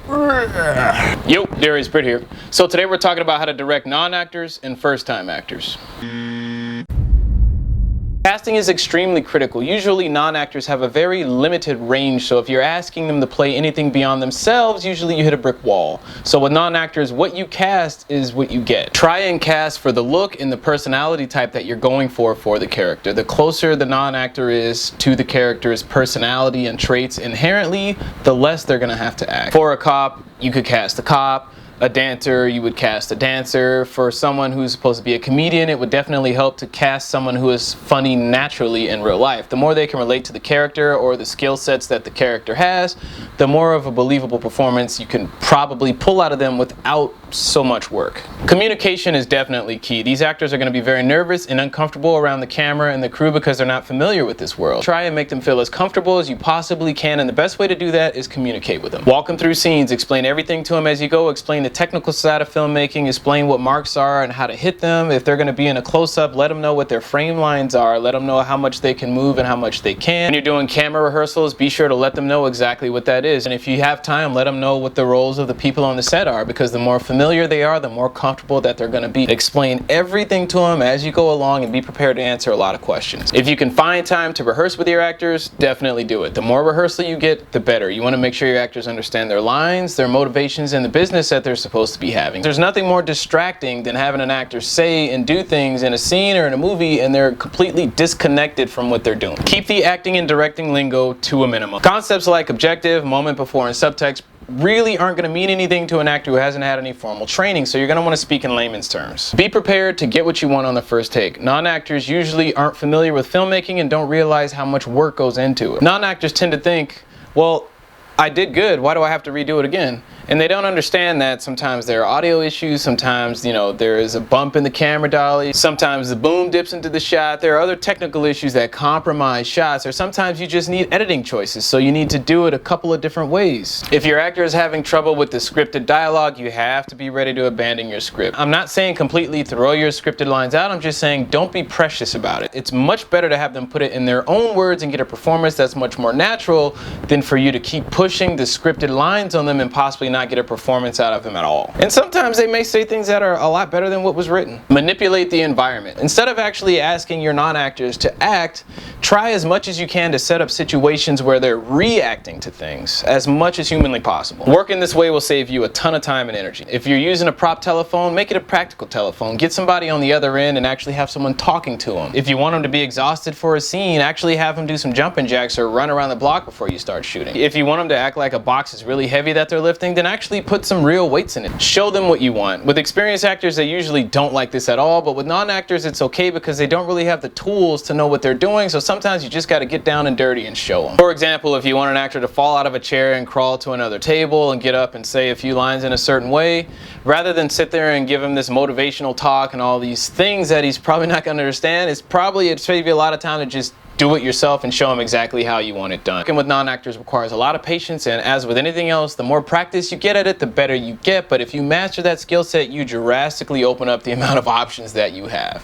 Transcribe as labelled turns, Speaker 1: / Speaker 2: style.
Speaker 1: Yo, Darious Britt here. So today we're talking about how to direct non-actors and first-time actors. Casting is extremely critical. Usually non-actors have a very limited range, so if you're asking them to play anything beyond themselves, usually you hit a brick wall. So with non-actors, what you cast is what you get. Try and cast for the look and the personality type that you're going for the character. The closer the non-actor is to the character's personality and traits inherently, the less they're gonna have to act. For a cop, you could cast a cop. A dancer, you would cast a dancer. For someone who's supposed to be a comedian, it would definitely help to cast someone who is funny naturally in real life. The more they can relate to the character or the skill sets that the character has, the more of a believable performance you can probably pull out of them without so much work. Communication is definitely key. These actors are going to be very nervous and uncomfortable around the camera and the crew because they're not familiar with this world. Try and make them feel as comfortable as you possibly can, and the best way to do that is communicate with them. Walk them through scenes, explain everything to them as you go, explain the technical side of filmmaking, explain what marks are and how to hit them. If they're going to be in a close-up, let them know what their frame lines are, let them know how much they can move and how much they can. When you're doing camera rehearsals, be sure to let them know exactly what that is, and if you have time, let them know what the roles of the people on the set are, because the more familiar they are, the more comfortable that they're going to be. Explain everything to them as you go along and be prepared to answer a lot of questions. If you can find time to rehearse with your actors, definitely do it. The more rehearsal you get, the better. You want to make sure your actors understand their lines, their motivations, and the business that they're supposed to be having. There's nothing more distracting than having an actor say and do things in a scene or in a movie and they're completely disconnected from what they're doing. Keep the acting and directing lingo to a minimum. Concepts like objective, moment before, and subtext really aren't going to mean anything to an actor who hasn't had any formal training, so you're going to want to speak in layman's terms. Be prepared to get what you want on the first take. Non-actors usually aren't familiar with filmmaking and don't realize how much work goes into it. Non-actors tend to think, well, I did good, why do I have to redo it again? And they don't understand that sometimes there are audio issues, sometimes, there is a bump in the camera dolly, sometimes the boom dips into the shot, there are other technical issues that compromise shots, or sometimes you just need editing choices, so you need to do it a couple of different ways. If your actor is having trouble with the scripted dialogue, you have to be ready to abandon your script. I'm not saying completely throw your scripted lines out, I'm just saying don't be precious about it. It's much better to have them put it in their own words and get a performance that's much more natural than for you to keep pushing the scripted lines on them and possibly not get a performance out of them at all. And sometimes they may say things that are a lot better than what was written. Manipulate the environment. Instead of actually asking your non-actors to act, try as much as you can to set up situations where they're reacting to things as much as humanly possible. Working this way will save you a ton of time and energy. If you're using a prop telephone, make it a practical telephone. Get somebody on the other end and actually have someone talking to them. If you want them to be exhausted for a scene, actually have them do some jumping jacks or run around the block before you start shooting. If you want them to act like a box is really heavy that they're lifting, then actually put some real weights in it. Show them what you want. With experienced actors, they usually don't like this at all, but with non-actors, it's okay because they don't really have the tools to know what they're doing, so sometimes you just got to get down and dirty and show them. For example, if you want an actor to fall out of a chair and crawl to another table and get up and say a few lines in a certain way, rather than sit there and give him this motivational talk and all these things that he's probably not going to understand, it'd save you a lot of time to just do it yourself and show them exactly how you want it done. Working with non-actors requires a lot of patience, and as with anything else, the more practice you get at it, the better you get. But if you master that skill set, you drastically open up the amount of options that you have.